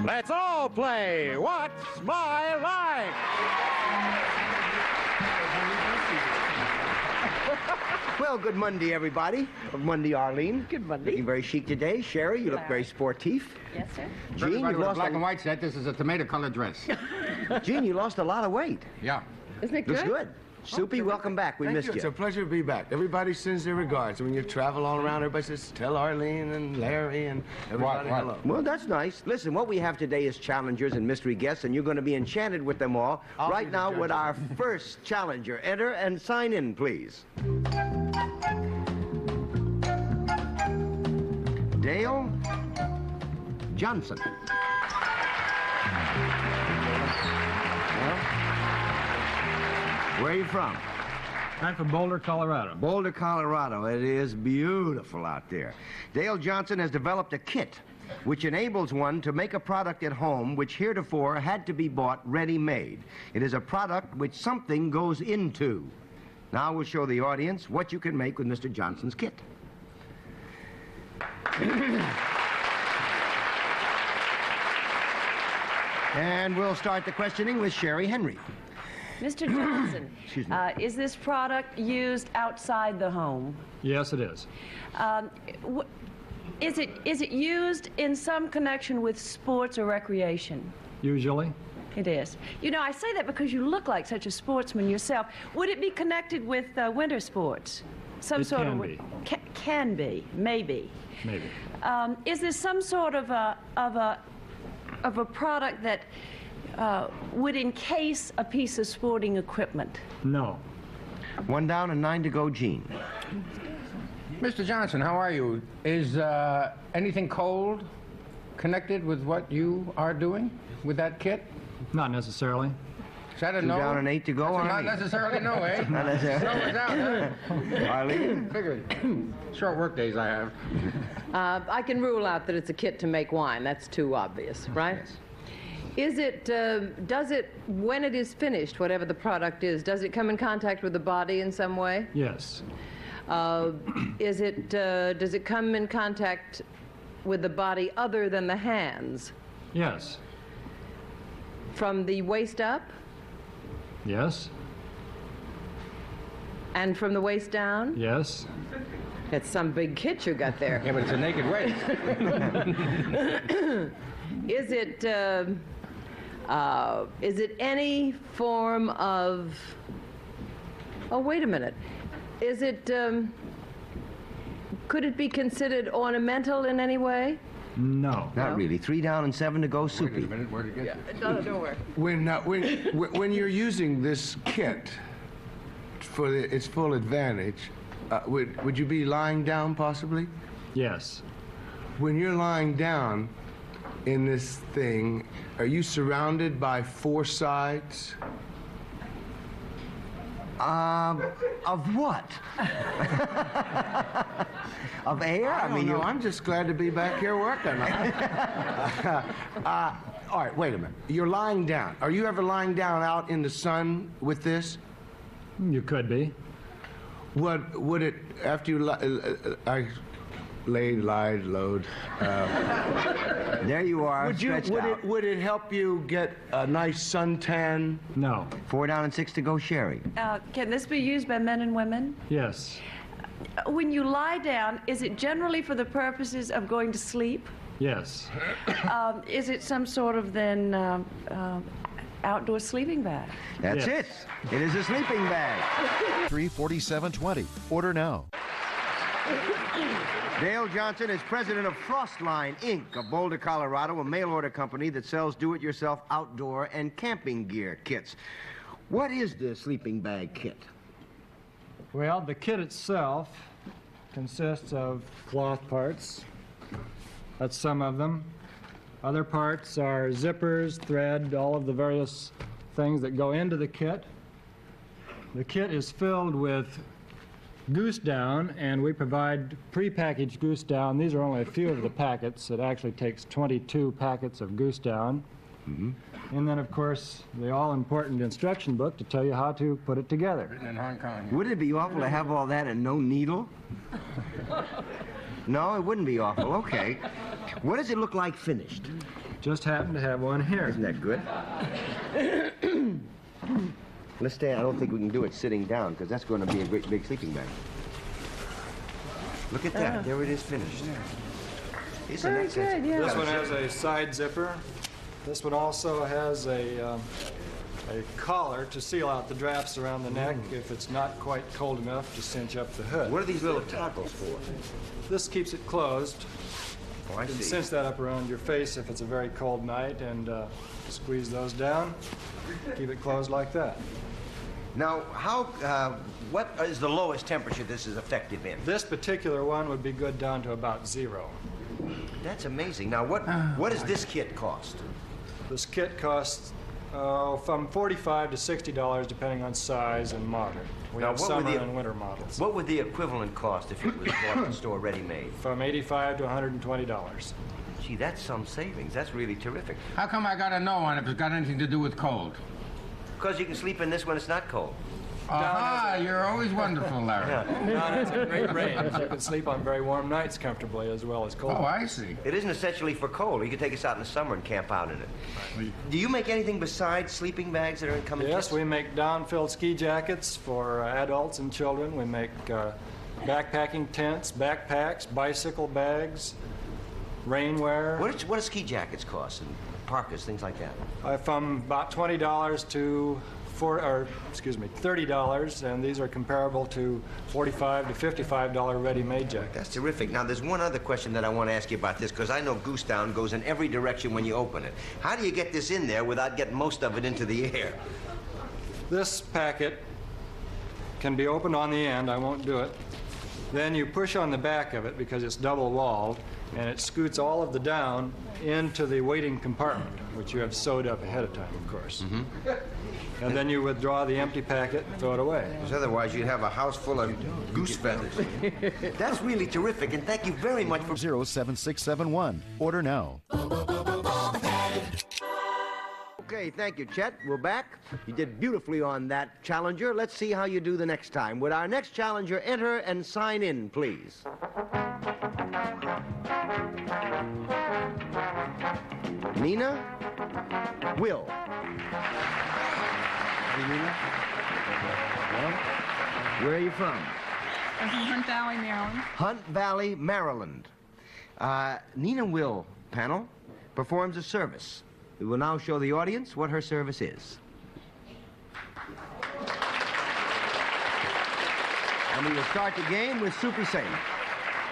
Let's all play What's My Line? Well, good Monday, everybody. Good Monday, Arlene. Good Monday. Looking very chic today. Sherrye, you look very sportif. Yes, sir. Gene, you with a lost black and white set. This is a tomato-colored dress. Gene, you lost a lot of weight. Yeah. Isn't it good? Looks good. Soupy, welcome back. We missed you. It's a pleasure to be back. Everybody sends their regards. When you travel all around, everybody says, tell Arlene and Larry and everybody hello. Well, that's nice. Listen, what we have today is challengers and mystery guests, and you're going to be enchanted with them all. Right now with our first challenger. Enter and sign in, please. Dale Johnson. Where are you from? I'm from Boulder, Colorado. Boulder, Colorado. It is beautiful out there. Dale Johnson has developed a kit which enables one to make a product at home which heretofore had to be bought ready-made. It is a product which something goes into. Now we'll show the audience what you can make with Mr. Johnson's kit. And we'll start the questioning with Sherrye Henry. Mr. Johnson, Excuse me. is this product used outside the home? Yes, it is. Is it used in some connection with sports or recreation? Usually. It is. You know, I say that because you look like such a sportsman yourself. Would it be connected with winter sports? Some It sort can of be. Can be, maybe. Maybe. Is there some sort of a product that would encase a piece of sporting equipment? No. 1 down and 9 to go, Gene. Mr. Johnson, how are you? Is anything cold connected with what you are doing with that kit? Not necessarily. Is that a 2 no? down and 8 to go, That's a not Arlene. necessarily no, eh? Not necessarily. No is out, huh? Arlene? Figured. Short work days I have. I can rule out that it's a kit to make wine. That's too obvious, right? Yes. Is it, does it, when it is finished, whatever the product is, does it come in contact with the body in some way? Yes. Does it come in contact with the body other than the hands? Yes. From the waist up Yes. and from the waist down? Yes. It's some big kit you got there. Yeah, but it's a naked waist. Is it any form of... Oh, wait a minute. Is it, could it be considered ornamental in any way? No. Not really. 3 down and 7 to go, Wait a Soupy. minute, where'd it get? No, don't worry. When you're using this kit for its full advantage, would you be lying down possibly? Yes. When you're lying down in this thing, are you surrounded by 4 sides? Of what? Of air? I don't know. I'm just glad to be back here working. All right, wait a minute. You're lying down. Are you ever lying down out in the sun with this? You could be. Would it, after you lied, load, There you are, stretched out. would it help you get a nice suntan? No. 4 down and 6 to go, Sherrye. Can this be used by men and women? Yes. When you lie down, is it generally for the purposes of going to sleep? Yes. Is it some sort of then outdoor sleeping bag? That's Yes. it. It is a sleeping bag. 34720. Order now. Dale Johnson is president of Frostline, Inc. of Boulder, Colorado, a mail-order company that sells do-it-yourself outdoor and camping gear kits. What is the sleeping bag kit? Well, the kit itself consists of cloth parts. That's some of them. Other parts are zippers, thread, all of the various things that go into the kit. The kit is filled with goose down, and we provide prepackaged goose down. These are only a few of the packets. It actually takes 22 packets of goose down. And then, of course, the all-important instruction book to tell you how to put it together. Written in Hong Kong. Would it be awful to have all that and no needle? No, it wouldn't be awful. Okay. What does it look like finished? Just happen to have one here. Isn't that good? Let's stay. I don't think we can do it sitting down because that's going to be a great big sleeping bag. Look at that. There it is finished. Isn't Very that sensible? good, yeah. This one has a side zipper. This one also has a collar to seal out the drafts around the neck if it's not quite cold enough to cinch up the hood. What are these little toggles for? This keeps it closed. Oh, I You can see. cinch that up around your face if it's a very cold night and squeeze those down. Keep it closed like that. Now, what is the lowest temperature this is effective in? This particular one would be good down to about 0. That's amazing. Now, what does this kit cost? This kit costs from $45 to $60 depending on size and model. We Now, have what would summer the- and winter models. What would the equivalent cost if it was bought at the store ready-made? From $85 to $120. Gee, that's some savings. That's really terrific. How come I gotta know one if it's got anything to do with cold? Because you can sleep in this when it's not cold. Aha, you're always wonderful, Larry. Now, it's a great range. You can sleep on very warm nights comfortably as well as cold. Oh, I see. It isn't essentially for cold. You can take us out in the summer and camp out in it. Do you make anything besides sleeping bags that are in coming Yes, kits? we make down-filled ski jackets for adults and children. We make backpacking tents, backpacks, bicycle bags, rainwear. What do ski jackets cost and parkas, things like that? From about $20 to $30, and these are comparable to $45 to $55 ready-made jackets. That's terrific. Now, there's one other question that I want to ask you about this, because I know Goose Down goes in every direction when you open it. How do you get this in there without getting most of it into the air? This packet can be opened on the end. I won't do it. Then you push on the back of it because it's double-walled, and it scoots all of the down into the waiting compartment, which you have sewed up ahead of time, of course. And then you withdraw the empty packet and throw it away. Because otherwise you'd have a house full of goose feathers. That's really terrific, and thank you very much for... 07671. Order now. Okay, thank you, Chet. We're back. You did beautifully on that challenger. Let's see how you do the next time. Would our next challenger enter and sign in, please? Nina? Will? Nina? Where are you from? I'm from Hunt Valley, Maryland. Hunt Valley, Maryland. Nina Will, panel, performs a service. We will now show the audience what her service is. And we will start the game with Soupy saying.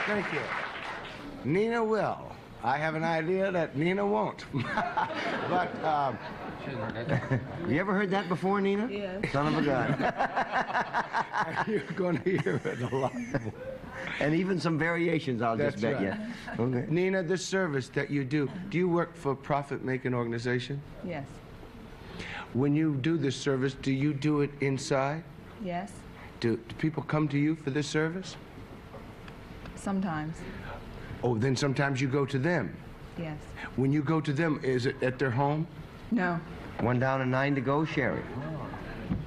Thank you. Nina will. I have an idea that Nina won't. But, You ever heard that before, Nina? Yes. Son of a gun. you're going to hear it a lot more. And even some variations, I'll just That's bet right. you. Okay. Nina, this service that you do you work for a profit-making organization? Yes. When you do this service, do you do it inside? Yes. Do people come to you for this service? Sometimes. Oh, then sometimes you go to them. Yes. When you go to them, is it at their home? No. 1 down and 9 to go, Sherrye.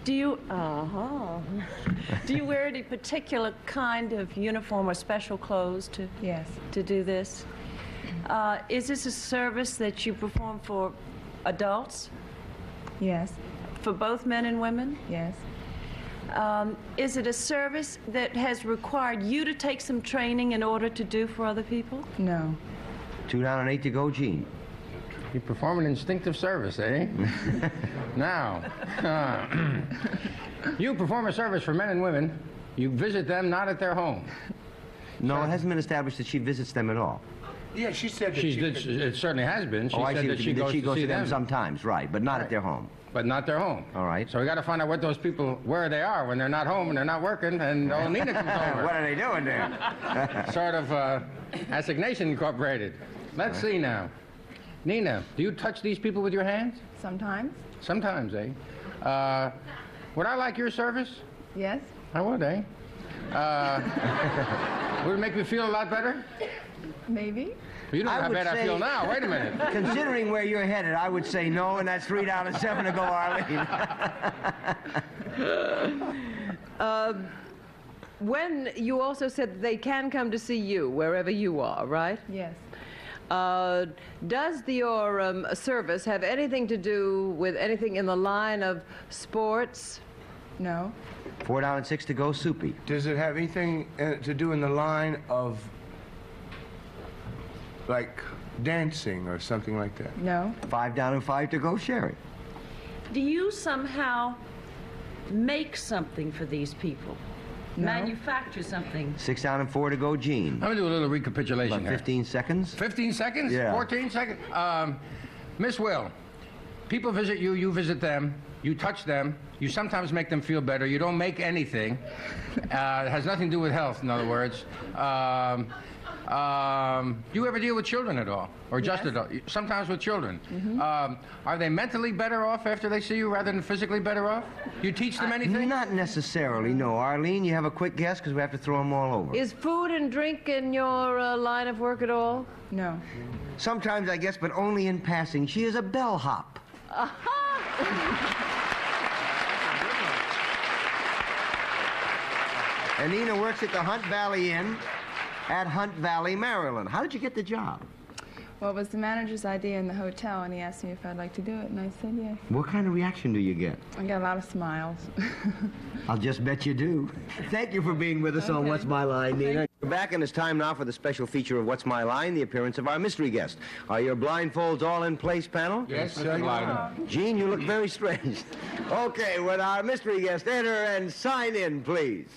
Do you, do you wear any particular kind of uniform or special clothes Yes. to do this? Is this a service that you perform for adults, Yes. for both men and women? Yes. Is it a service that has required you to take some training in order to do for other people? No. 2 down and 8 to go, Gene. You perform an instinctive service, eh? Now, you perform a service for men and women. You visit them not at their home. No, it hasn't been established that she visits them at all. Yeah, she said that It certainly has been. She I said see that what you she mean, goes she to goes see to them them, sometimes, right, but not at their home. but not their home. All right. So we got to find out what those people, where they are when they're not home and they're not working, and old Nina comes over. What are they doing there? Sort of assignation incorporated. Let's see now. Nina, do you touch these people with your hands? Sometimes. Sometimes, eh? Would I like your service? Yes. I would, eh? Would it make me feel a lot better? Maybe. You don't know I how would bad I say- feel now. Wait a minute. Considering where you're headed, I would say no, and that's 3 down and 7 to go, Arlene. When you also said they can come to see you wherever you are, right? Yes. Does your service have anything to do with anything in the line of sports? No. 4 down and 6 to go, Soupy. Does it have anything to do in the line of, like, dancing or something like that? No. 5 down and 5 to go, Sherrye. Do you somehow make something for these people? No. Manufacture something? 6 down and 4 to go, Gene. I'm going to do a little recapitulation About here. 15 seconds. 15 seconds? Yeah. 14 seconds? Miss Will, people visit you, you visit them, you touch them, you sometimes make them feel better, you don't make anything. It has nothing to do with health, in other words. Do you ever deal with children at all? Or just Yes. adults? Sometimes with children. Are they mentally better off after they see you rather than physically better off? You teach them anything? Not necessarily, no. Arlene, you have a quick guess because we have to throw them all over. Is food and drink in your line of work at all? No. Sometimes, I guess, but only in passing. She is a bellhop. And Nina works at the Hunt Valley Inn at Hunt Valley, Maryland. How did you get the job? Well, it was the manager's idea in the hotel, and he asked me if I'd like to do it, and I said yes. What kind of reaction do you get? I got a lot of smiles. I'll just bet you do. Thank you for being with us on What's My Line, Nina. We're back, and it's time now for the special feature of What's My Line, the appearance of our mystery guest. Are your blindfolds all in place, panel? Yes, sir. Gene, you look very strange. Okay, would our mystery guest enter and sign in, please?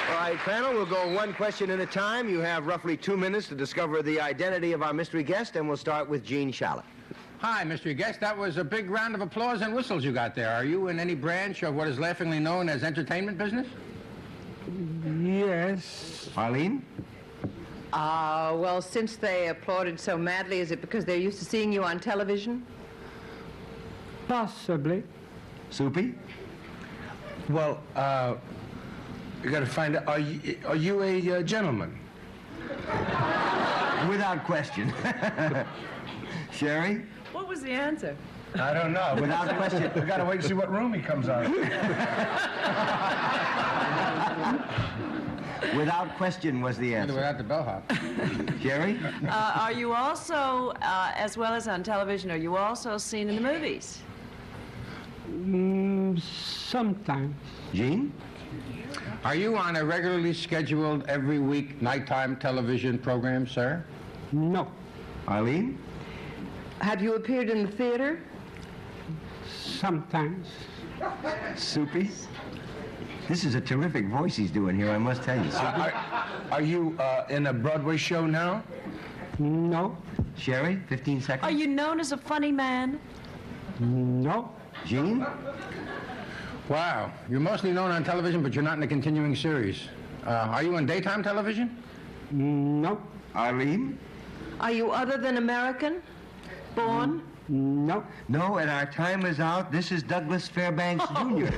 All right, panel, we'll go one question at a time. You have roughly 2 minutes to discover the identity of our mystery guest, and we'll start with Gene Shalit. Hi, mystery guest. That was a big round of applause and whistles you got there. Are you in any branch of what is laughingly known as entertainment business? Yes. Arlene? Well, since they applauded so madly, is it because they're used to seeing you on television? Possibly. Soupy? Well, you got to find out, are you a gentleman? Without question. Sherrye? What was the answer? I don't know. Without question. We got to wait and see what room he comes out of. Without question was the answer. Without the bellhop. Sherrye? Are you also, as well as on television, are you also seen in the movies? Sometimes. Gene? Are you on a regularly scheduled every week nighttime television program, sir? No. Arlene? Have you appeared in the theater? Sometimes. Soupy? This is a terrific voice he's doing here, I must tell you. Soupy? Are you in a Broadway show now? No. Sherrye, 15 seconds. Are you known as a funny man? No. Gene? Wow. You're mostly known on television, but you're not in a continuing series. Are you on daytime television? No. Arlene? Are you other than American? Born? No. No, and our time is out. This is Douglas Fairbanks, Jr.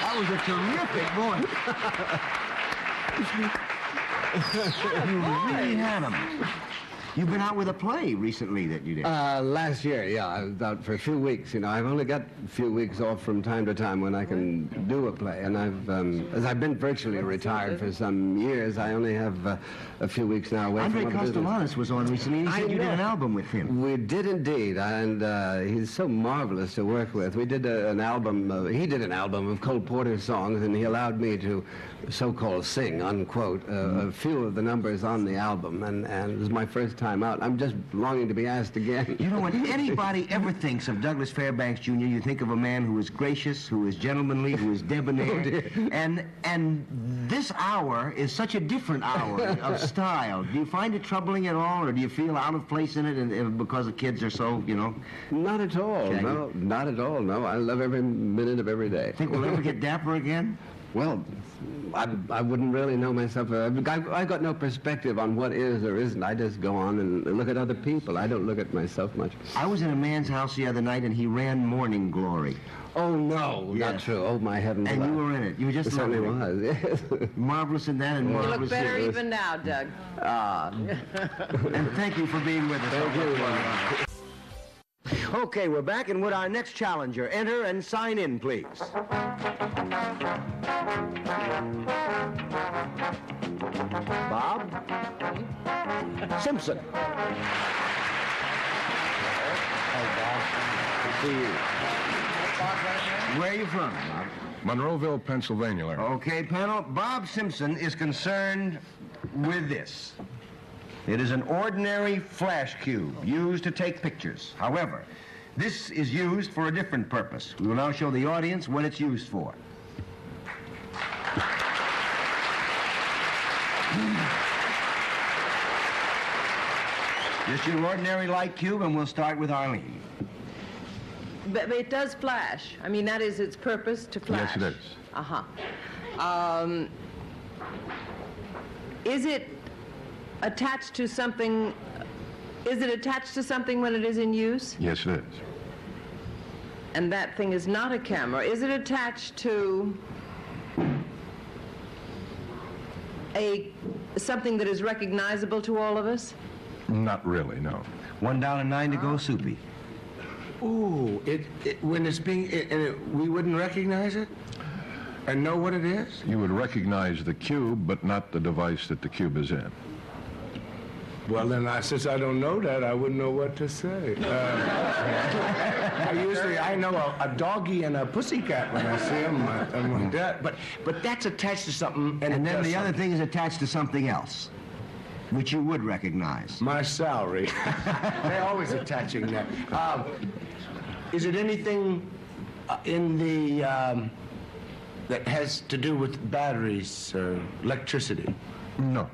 That was a terrific voice. You really had him. You've been out with a play recently that you did. Last year, yeah. I was out for a few weeks. You know, I've only got a few weeks off from time to time when I can do a play. And as I've been virtually retired for some years, I only have a few weeks now away Andre from other business. Castellanos was on recently, and he said you did an album with him. We did indeed, and he's so marvelous to work with. We did an album, he did an album of Cole Porter's songs, and he allowed me to so-called sing, unquote, a few of the numbers on the album, and it was my first time out. I'm just longing to be asked again. You know, when anybody ever thinks of Douglas Fairbanks Jr., you think of a man who is gracious, who is gentlemanly, who is debonair. And this hour is such a different hour of style. Do you find it troubling at all, or do you feel out of place in it because the kids are so, you know? Not at all. Shaggy? No, not at all. No, I love every minute of every day. Think we'll ever get dapper again? Well, I wouldn't really know myself. I've got no perspective on what is or isn't. I just go on and look at other people. I don't look at myself much. I was in a man's house the other night, and he ran Morning Glory. Oh, no, not true. Oh, my heavens. And you were in it. You were just It certainly lovely. was, yes. Marvelous in that and You marvelous look better in this. even now, Doug. And thank you for being with us. Thank you. Okay, we're back, and with our next challenger. Enter and sign in, please. Bob Simpson. Good to see you. Where are you from, Bob? Monroeville, Pennsylvania, Larry. Okay, panel. Bob Simpson is concerned with this. It is an ordinary flash cube used to take pictures. However, this is used for a different purpose. We will now show the audience what it's used for. Just your ordinary light cube, and we'll start with Arlene. But it does flash. I mean, that is its purpose, to flash. Yes, it is. Uh-huh. Is it attached to something? Is it attached to something when it is in use? Yes, it is. And that thing is not a camera. Is it attached to something that is recognizable to all of us? Not really, no. $1 and 9 to go, Soupy. Ooh, when it's being, we wouldn't recognize it and know what it is? You would recognize the cube, but not the device that the cube is in. Well, then, since I don't know that, I wouldn't know what to say. I know a doggy and a pussycat when I see them, and like that. But that's attached to something, And then the other thing is attached to something else, which you would recognize. My salary. They're always attaching that. Is it anything in the that has to do with batteries or electricity? No.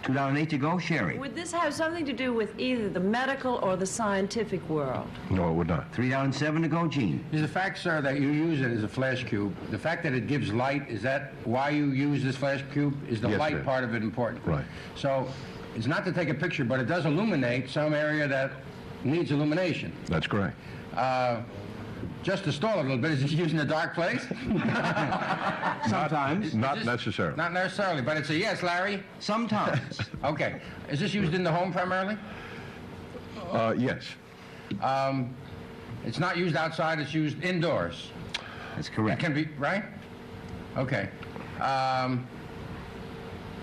$2 and 8 to go, Sherrye. Would this have something to do with either the medical or the scientific world? No, it would not. $3 and 7 to go, Gene. Is the fact, sir, that you use it as a flash cube, the fact that it gives light, is that why you use this flash cube? Is the Yes, it light is. part of it important? Right. So it's not to take a picture, but it does illuminate some area that needs illumination. That's correct. Just to stall it a little bit, is it used in a dark place? Sometimes. Not necessarily. Not necessarily, but it's a yes, Larry? Sometimes. Okay. Is this used in the home primarily? Yes. It's not used outside, it's used indoors. That's It correct. can be, right? Okay.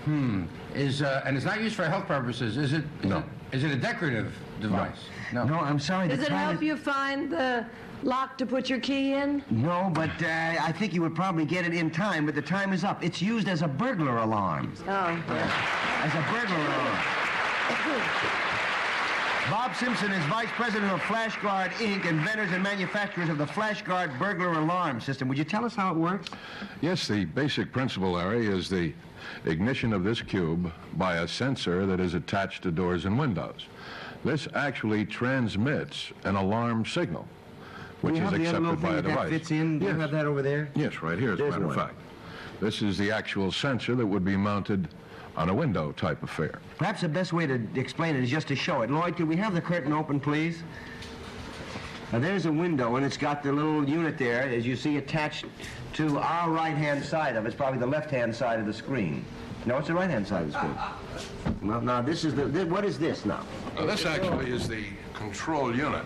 And it's not used for health purposes, is it? No. Is it a decorative device? No, I'm sorry. Does the it time help is- you find the lock to put your key in? No, but I think you would probably get it in time, but the time is up. It's used as a burglar alarm. Oh. As a burglar alarm. Bob Simpson is Vice President of FlashGuard, Inc., inventors and manufacturers of the FlashGuard burglar alarm system. Would you tell us how it works? Yes, the basic principle, Larry, is the ignition of this cube by a sensor that is attached to doors and windows. This actually transmits an alarm signal, which Do you is have the other little accepted by a thing device. that fits in? Do you Yes. have that over there? Yes, right here, as a There's matter of one. fact. This is the actual sensor that would be mounted on a window type affair. Perhaps the best way to explain it is just to show it. Lloyd, could we have the curtain open, please? Now, there's a window, and it's got the little unit there, as you see, attached to our right-hand side of it. It's probably the left-hand side of the screen. No, it's the right-hand side of the screen. Well, now, this is what is this now? This actually is the control unit.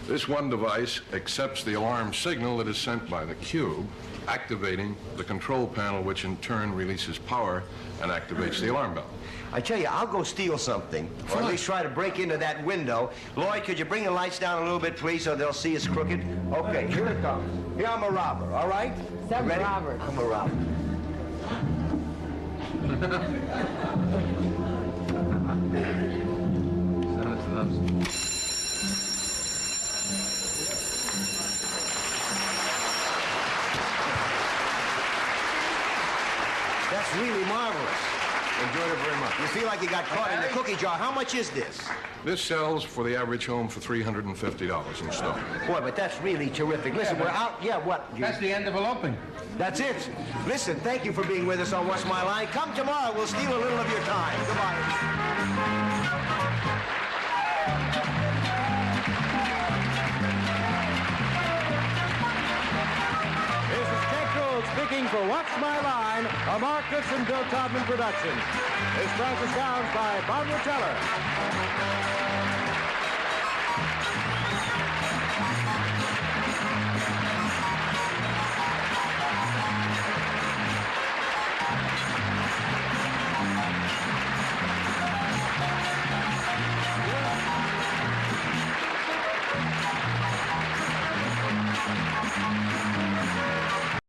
This one device accepts the alarm signal that is sent by the cube, activating the control panel, which in turn releases power and activates the alarm bell. I tell you, I'll go steal something, or at least try to break into that window. Lloyd, could you bring the lights down a little bit, please, so they'll see it's crooked? Okay, here it comes. Here, I'm a robber, all right? Some Ready? robbers. I'm a robber. That's really marvelous. Enjoyed it very much. You feel like you got caught in the cookie jar. How much is this? This sells for the average home for $350 in stock. Boy, but that's really terrific. Listen, we're out. Yeah, what? That's the end of eloping. That's it. Listen, thank you for being with us on What's My Line. Come tomorrow. We'll steal a little of your time. Goodbye. This is Ted Gould speaking for What's My Line, a Mark Goodson, Bill Todman production. This press is sound by Bob Teller.